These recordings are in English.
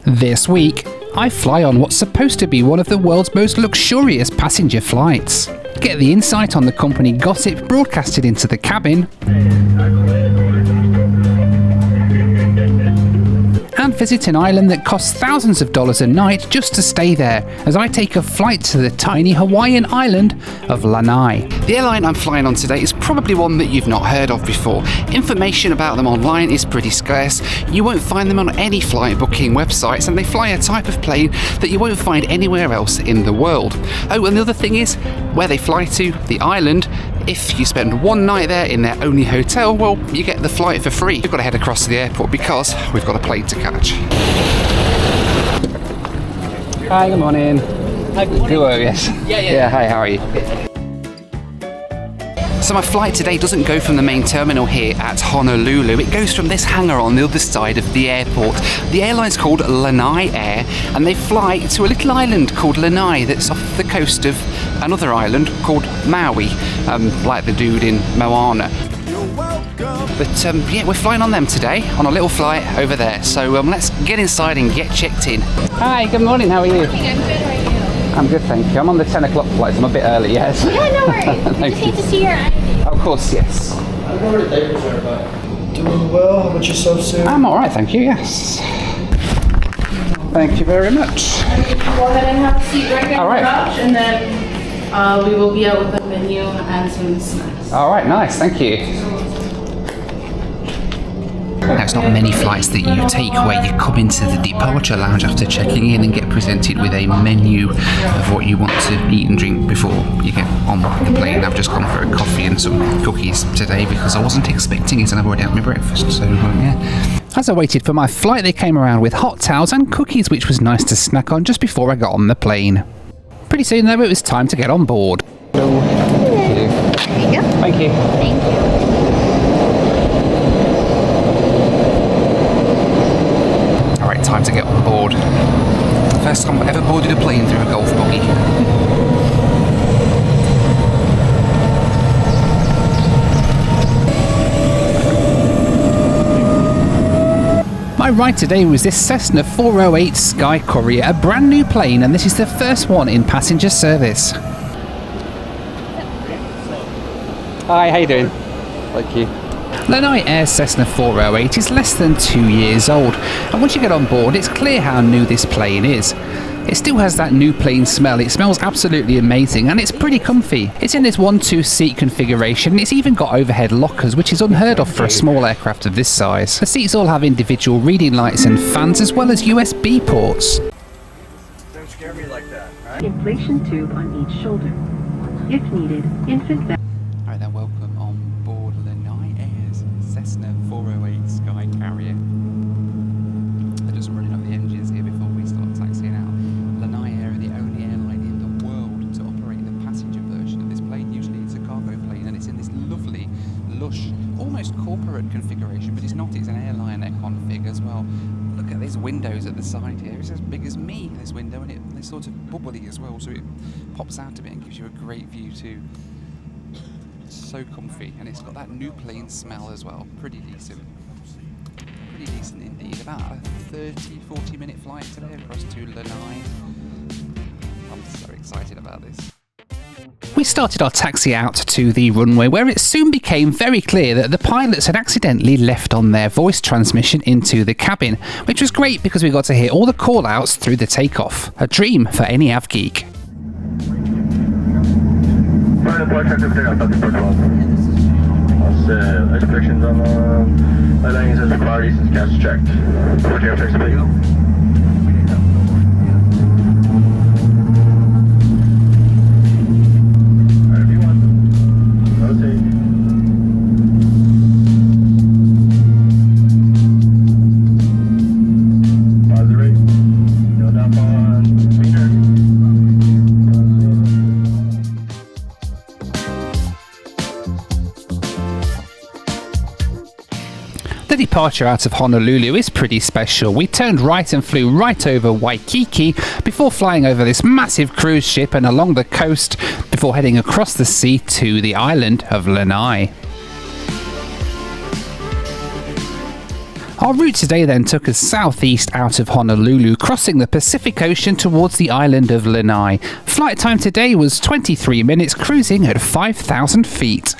This week, I fly on what's supposed to be one of the world's most luxurious passenger flights. Get the insight on the company gossip broadcasted into the cabin, and visit an island that costs thousands of dollars a night just to stay there, as I take a flight to the tiny Hawaiian island of Lanai. The airline I'm flying on today is probably one that you've not heard of before. Information about them online is pretty scarce. You won't find them on any flight booking websites, and they fly a type of plane that you won't find anywhere else in the world. Oh, and the other thing is, where they fly to, the island, if you spend one night there in their only hotel, well, you get the flight for free. We've got to head across to the airport because we've got a plane to catch. Hi, good morning. Hi, good morning. Hello, yes. Yeah, hi, how are you? So my flight today doesn't go from the main terminal here at Honolulu. It goes from this hangar on the other side of the airport. The airline's called Lanai Air, and they fly to a little island called Lanai that's off the coast of another island called Maui, like the dude in Moana. But yeah, we're flying on them today, on a little flight over there. So let's get inside and get checked in. Hi, good morning, how are you? I'm good, how are you? I'm good, thank you. I'm on the 10 o'clock flight, so I'm a bit early, yes. Yeah, no worries. I just need to see your ID. Of course, yes. Doing well. How about yourself, sir? I'm alright, thank you, yes. Thank you very much. Go ahead and have a seat right here All right. on the couch, and then we will be out with the menu and some snacks. Alright, nice, thank you. Now, it's not many flights that you take where you come into the departure lounge after checking in and get presented with a menu of what you want to eat and drink before you get on the plane. I've just gone for a coffee and some cookies today because I wasn't expecting it and I've already had my breakfast, so yeah. As I waited for my flight, they came around with hot towels and cookies, which was nice to snack on just before I got on the plane. Pretty soon, though, it was time to get on board. There you go. Thank you. Thank you. Alright, time to get on board. First time I've ever boarded a plane through a golf buggy. My ride today was this Cessna 408 Sky Courier, a brand new plane, and this is the first one in passenger service. Hi, how you doing? Thank you. Lanai Air Cessna 408 is less than 2 years old, and once you get on board, it's clear how new this plane is. It still has that new plane smell. It smells absolutely amazing, and it's pretty comfy. It's in this 1-2 seat configuration. It's even got overhead lockers, which is unheard of for a small aircraft of this size. The seats all have individual reading lights and fans, as well as USB ports. Don't scare me like that, right? Inflation tube on each shoulder. If needed, infant bag. Alright then, welcome on board Lanai Air's Cessna 408 Sky Carrier. They're just running up the engines here before we start taxiing out. Lanai Air are the only airline in the world to operate the passenger version of this plane. Usually it's a cargo plane, and it's in this lovely, lush, almost corporate configuration, but it's not. It's an airliner config as well. Look at these windows at the side here. It's as big as me, this window, and it's sort of bubbly as well, so it pops out a bit and gives you a great view too. So comfy, and it's got that new plane smell as well. Pretty decent. Pretty decent indeed. About a 30-40 minute flight today across to Lanai. I'm so excited about this. We started our taxi out to the runway, where it soon became very clear that the pilots had accidentally left on their voice transmission into the cabin, which was great because we got to hear all the call-outs through the takeoff. A dream for any av geek. Restrictions on landings as priority since gas is checked. What do you have to explain? Alright, if you want, rotate. Pause the rate. No dump on meter. The departure out of Honolulu is pretty special. We turned right and flew right over Waikiki before flying over this massive cruise ship and along the coast before heading across the sea to the island of Lanai. Our route today then took us southeast out of Honolulu, crossing the Pacific Ocean towards the island of Lanai. Flight time today was 23 minutes, cruising at 5,000 feet.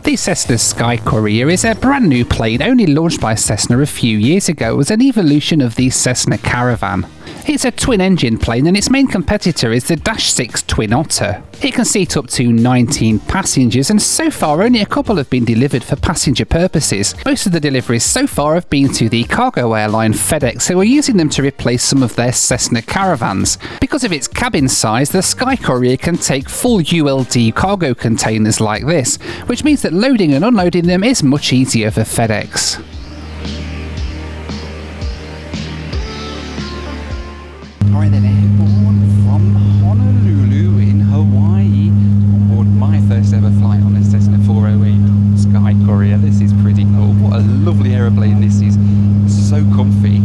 The Cessna Sky Courier is a brand new plane only launched by Cessna a few years ago as an evolution of the Cessna Caravan. It's a twin-engine plane and its main competitor is the Dash 6 Twin Otter. It can seat up to 19 passengers and so far only a couple have been delivered for passenger purposes. Most of the deliveries so far have been to the cargo airline FedEx, who are using them to replace some of their Cessna Caravans. Because of its cabin size, the Sky Courier can take full ULD cargo containers like this, which means that loading and unloading them is much easier for FedEx. Alright then, airborne from Honolulu in Hawaii on board my first ever flight on a Cessna 408 Sky Courier. This is pretty cool. What a lovely aeroplane this is. So comfy,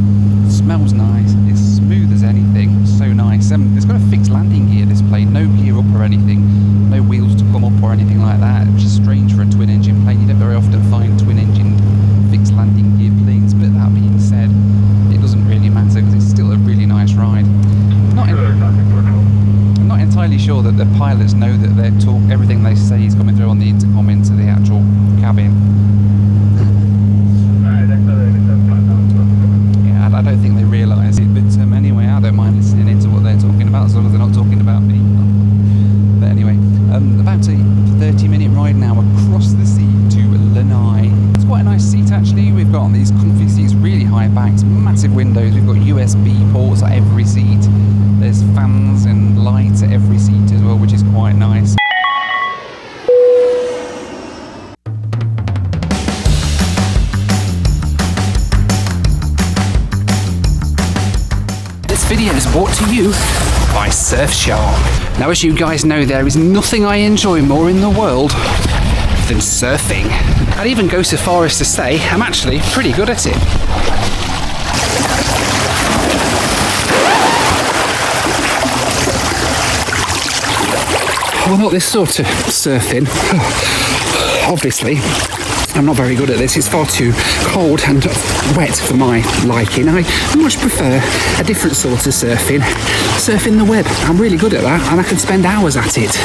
smells nice, it's smooth as anything, so nice. It's got a fixed landing gear, this plane, no gear up or anything, no wheels to come up or anything like that, which is strange for a twin engine plane. You don't very often find twin engine fixed landing gear planes, but that being said, it doesn't really matter because it's still a really nice ride. I'm not entirely sure that the pilots know that everything they say is coming through on the intercom into the actual cabin. Yeah, I don't think they realise it, but anyway, I don't mind listening into what they're talking about as long as they're not talking about me. But anyway, about a 30-minute ride now across the sea to Lanai. It's quite a nice seat actually. We've got these comfy seats, really high backs, massive windows. We've got USB ports at every seat. There's fans and lights at every seat as well, which is quite nice. This video is brought to you by Surfshark. Now, as you guys know, there is nothing I enjoy more in the world than surfing. I'd even go so far as to say I'm actually pretty good at it. Well, not this sort of surfing. Obviously, I'm not very good at this. It's far too cold and wet for my liking. I much prefer a different sort of surfing. Surfing the web. I'm really good at that and I can spend hours at it.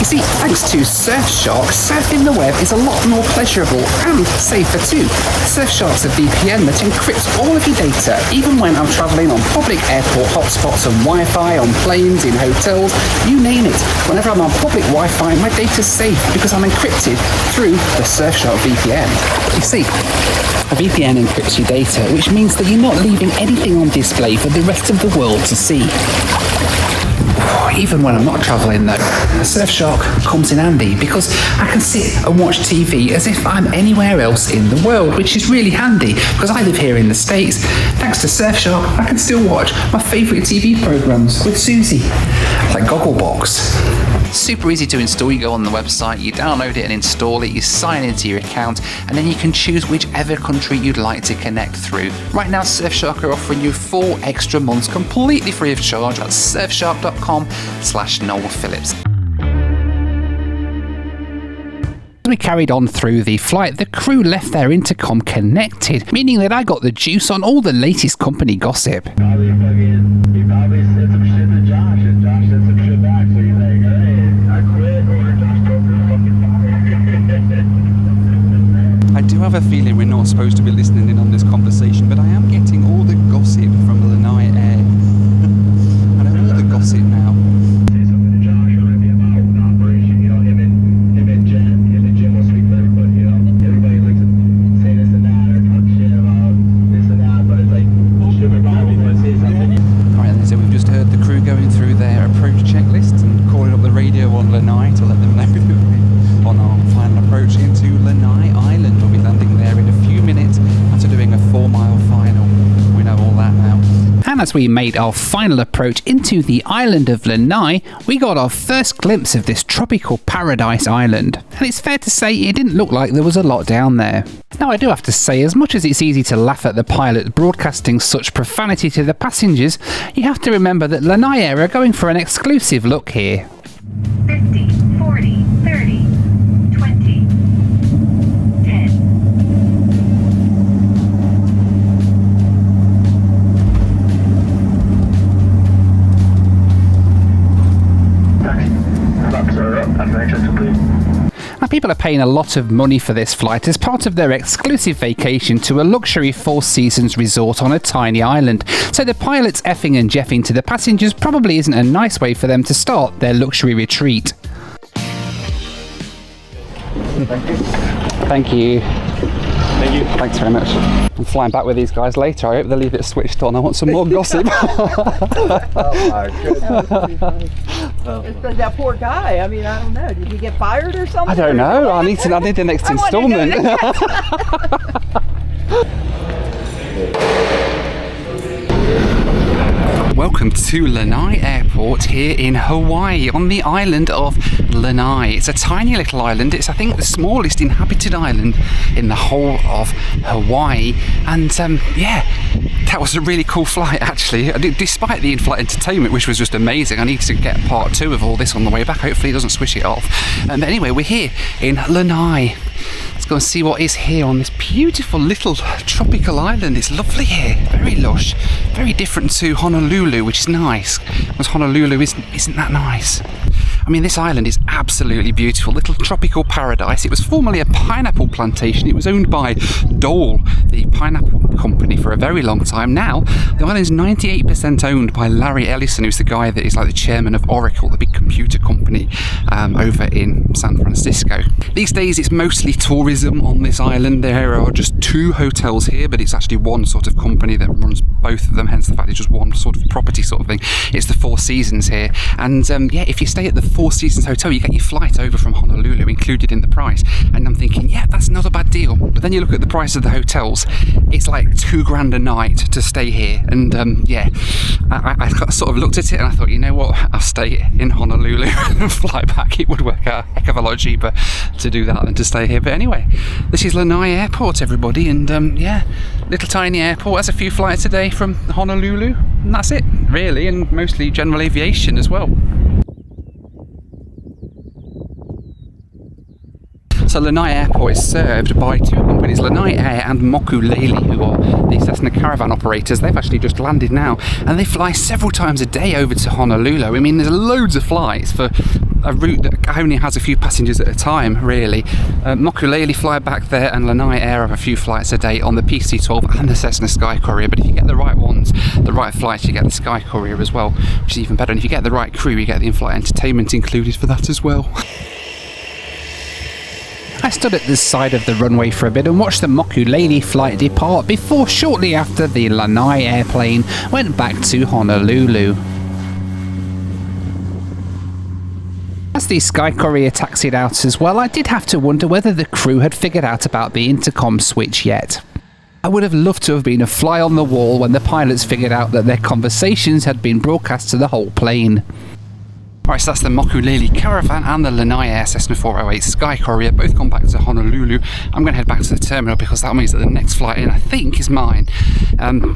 You see, thanks to Surfshark, surfing the web is a lot more pleasurable and safer too. Surfshark's a VPN that encrypts all of your data, even when I'm travelling on public airport hotspots and Wi-Fi, on planes, in hotels, you name it. Whenever I'm on public Wi-Fi, my data's safe because I'm encrypted through the Surfshark VPN. You see, a VPN encrypts your data, which means that you're not leaving anything on display for the rest of the world to see. Even when I'm not travelling though, Surfshark comes in handy because I can sit and watch TV as if I'm anywhere else in the world, which is really handy because I live here in the States. Thanks to Surfshark, I can still watch my favourite TV programmes with Susie, like Gogglebox. Super easy to install. You go on the website, you download it and install it, you sign into your account, and then you can choose whichever country you'd like to connect through. Right now, Surfshark are offering you 4 extra months completely free of charge at surfshark.com/Noel Phillips. As we carried on through the flight, the crew left their intercom connected, meaning that I got the juice on all the latest company gossip. He probably said some shit to Josh, and Josh said some shit back, so he's like, hey, I quit, or Josh told me to fucking fire. I do have a feeling we're not supposed to be listening in on this conversation, but I am getting all the gossip from Lanai Air. I know all the gossip now. Say something to Josh, or maybe about operation, you know, him and Jim will speak for everybody, you know. Everybody likes to say this and that, or talk shit about this and that, but it's like, Jim would probably say something. Alright then, so we've just heard the crew going through their approach checklists and calling up the radio on Lanai to let them know that we're on our final approach into Lanai Island. We'll be landing there in a few minutes after doing a 4-mile final. We know all that now. And as we made our final approach into the island of Lanai, we got our first glimpse of this tropical paradise island. And it's fair to say it didn't look like there was a lot down there. Now I do have to say, as much as it's easy to laugh at the pilot broadcasting such profanity to the passengers, you have to remember that Lanai Air are going for an exclusive look here. 50, 40, 30, 20, 10. Flaps are up. Adventure complete. Now, people are paying a lot of money for this flight as part of their exclusive vacation to a luxury Four Seasons resort on a tiny island. So the pilots effing and jeffing to the passengers probably isn't a nice way for them to start their luxury retreat. Thank you. Thank you. Thank you. Thanks very much. I'm flying back with these guys later. I hope they leave it switched on. I want some more gossip. Oh my goodness. It's that poor guy. I mean, I don't know. Did he get fired or something? I don't know. I need the next instalment. Welcome to Lanai Airport here in Hawaii, on the island of Lanai. It's a tiny little island. It's, I think, the smallest inhabited island in the whole of Hawaii. And yeah, that was a really cool flight, actually. Despite the in-flight entertainment, which was just amazing. I need to get part 2 of all this on the way back. Hopefully it doesn't switch it off. But anyway, we're here in Lanai. Let's go and see what is here on this beautiful little tropical island. It's lovely here, very lush, very different to Honolulu, which is nice, because Honolulu isn't that nice. I mean, this island is absolutely beautiful, little tropical paradise. It was formerly a pineapple plantation. It was owned by Dole, the pineapple company, for a very long time. Now, the island is 98% owned by Larry Ellison, who's the guy that is like the chairman of Oracle, the big computer company over in San Francisco. These days, it's mostly tourism on this island. There are just 2 hotels here, but it's actually one sort of company that runs both of them, hence the fact it's just one sort of property sort of thing. It's the Four Seasons here. And yeah, if you stay at the Four Seasons Hotel, you get your flight over from Honolulu included in the price. And I'm thinking, yeah, that's not a bad deal. But then you look at the price of the hotels, it's like $2,000 a night to stay here. And yeah, I sort of looked at it and I thought, you know what, I'll stay in Honolulu and fly back. It would work out a heck of a lot cheaper to do that than to stay here. But anyway, this is Lanai Airport, everybody. And yeah, little tiny airport. Has a few flights a day from Honolulu. And that's it, really. And mostly general aviation as well. So Lanai Airport is served by 2 companies, Lanai Air and Mokulele, who are the Cessna Caravan operators. They've actually just landed now, and they fly several times a day over to Honolulu. I mean, there's loads of flights for a route that only has a few passengers at a time, really. Mokulele fly back there, and Lanai Air have a few flights a day on the PC-12 and the Cessna Sky Courier. But if you get the right ones, the right flights, you get the Sky Courier as well, which is even better. And if you get the right crew, you get the in-flight entertainment included for that as well. I stood at the side of the runway for a bit and watched the Mokulele flight depart before shortly after the Lanai airplane went back to Honolulu. As the Sky Courier taxied out as well, I did have to wonder whether the crew had figured out about the intercom switch yet. I would have loved to have been a fly on the wall when the pilots figured out that their conversations had been broadcast to the whole plane. Right, so that's the Mokulele Caravan and the Lanai Air Cessna 408 Sky Courier, both gone back to Honolulu. I'm going to head back to the terminal because that means that the next flight in, I think, is mine.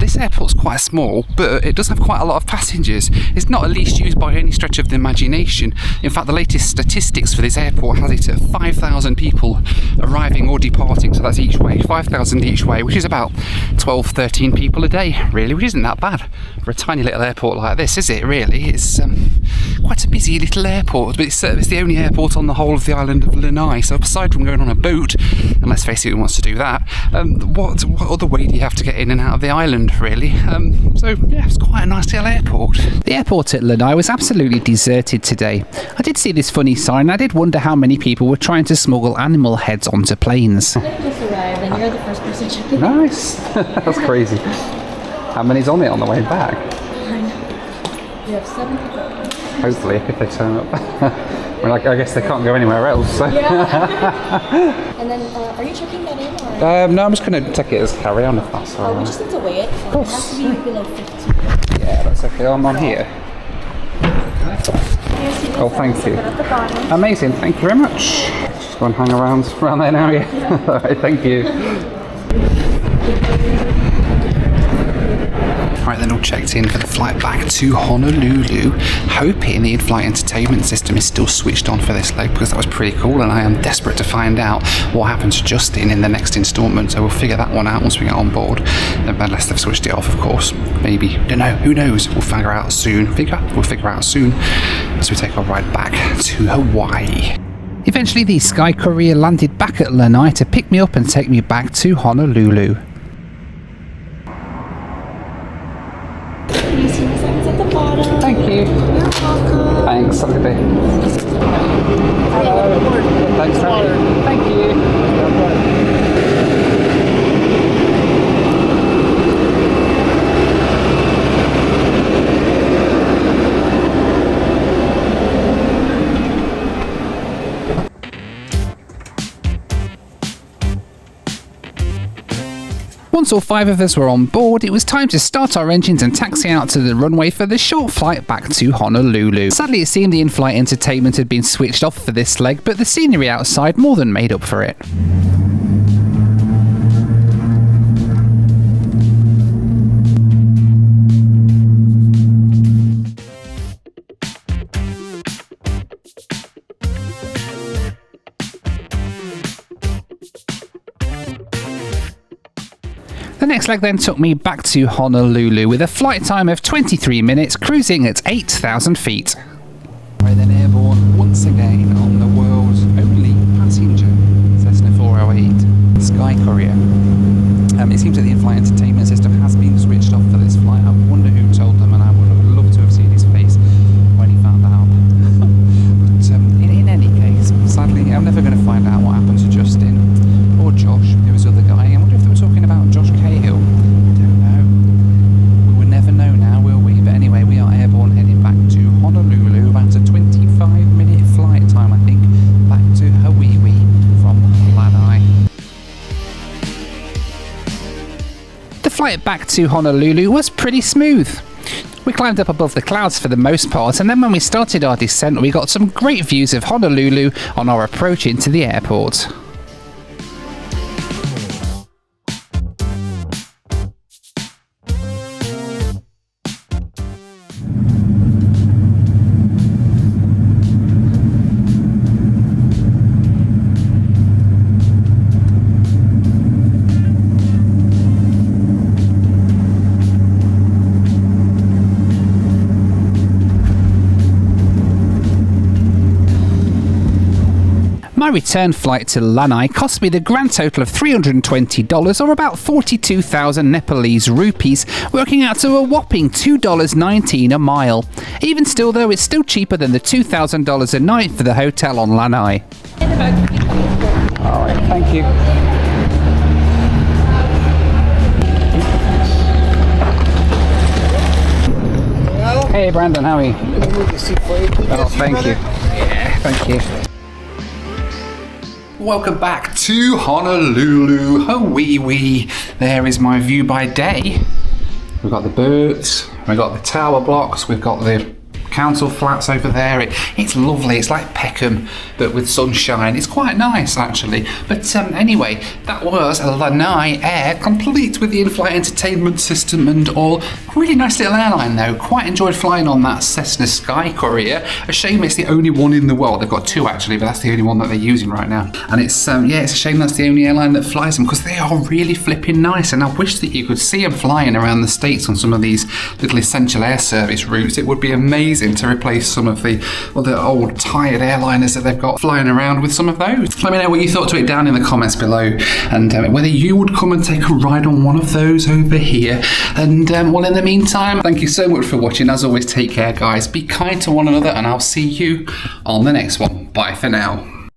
This airport's quite small, but it does have quite a lot of passengers. It's not at least used by any stretch of the imagination. In fact, the latest statistics for this airport has it at 5,000 people arriving or departing, so that's each way, 5,000 each way, which is about 12, 13 people a day, really, which isn't that bad for a tiny little airport like this, is it, really? It's quite a busy little airport, but it's the only airport on the whole of the island of Lanai. So aside from going on a boat, and let's face it, who wants to do that, what other way do you have to get in and out of the island, really? So yeah, it's quite a nice little airport. The airport at Lanai was absolutely deserted today. I did see this funny sign. I did wonder how many people were trying to smuggle animal heads onto planes. They just arrived and you're the first person checking. Nice. That's crazy. How many's on it on the way back? We have 7 people. Hopefully, if they turn up. Well, I guess they can't go anywhere else. So. Yeah. And then, are you checking that in? Or? No, I'm just going to take it as carry-on if that's all We right. just need to weigh it. It course. has to be below 50. Yeah, that's okay. I'm on here. Oh, thank you. Amazing. Thank you very much. Just go and hang around there now, yeah. All right, thank you. Right then, all checked in for the flight back to Honolulu, hoping the in-flight entertainment system is still switched on for this leg, because that was pretty cool, and I am desperate to find out what happens to Justin in the next instalment, so we'll figure that one out once we get on board, unless they've switched it off, of course. Maybe, don't know, who knows? We'll figure out soon as we take our ride back to Hawaii. Eventually, the Sky Courier landed back at Lanai to pick me up and take me back to Honolulu. Thank you. You're welcome. Thanks, have a good day. Hello. Thanks, thank you. Once all 5 of us were on board, it was time to start our engines and taxi out to the runway for the short flight back to Honolulu. Sadly, it seemed the in-flight entertainment had been switched off for this leg, but the scenery outside more than made up for it. The next leg then took me back to Honolulu with a flight time of 23 minutes, cruising at 8,000 feet. We're then airborne once again on the world's only passenger Cessna 408 Sky Courier. It seems that the in-flight entertainment system has been switched off for this flight. I wonder who told them, and I would have loved to have seen his face when he found out. But in any case, sadly, I'm never going to find out what happened to Justin or Josh, who was the other guy. I wonder if they were talking about Josh Cahill. I don't know. We will never know now, will we? But anyway, we are airborne heading back to Honolulu. About a 25-minute flight time, I think, back to Hawaii from Lanai. The flight back to Honolulu was pretty smooth. We climbed up above the clouds for the most part, and then when we started our descent, we got some great views of Honolulu on our approach into the airport. My return flight to Lanai cost me the grand total of $320, or about 42,000 Nepalese rupees, working out to a whopping $2.19 a mile. Even still though, it's still cheaper than the $2,000 a night for the hotel on Lanai. Alright, thank you. Hey Brandon, how are you? Oh, thank you. Yeah, thank you. Welcome back to Honolulu, Hawaii. There is my view by day. We've got the birds, we've got the tower blocks, we've got the council flats over there. It's lovely. It's like Peckham, but with sunshine. It's quite nice, actually. But anyway, that was Lanai Air, complete with the in-flight entertainment system and all. Really nice little airline, though. Quite enjoyed flying on that Cessna Sky Courier. A shame it's the only one in the world. They've got 2, actually, but that's the only one that they're using right now. And it's, yeah, it's a shame that's the only airline that flies them, because they are really flipping nice. And I wish that you could see them flying around the States on some of these little essential air service routes. It would be amazing to replace some of the old tired airliners that they've got flying around with some of those. Let me know what you thought to it down in the comments below, and whether you would come and take a ride on one of those over here. And well, in the meantime, thank you so much for watching. As always, take care, guys. Be kind to one another, and I'll see you on the next one. Bye for now.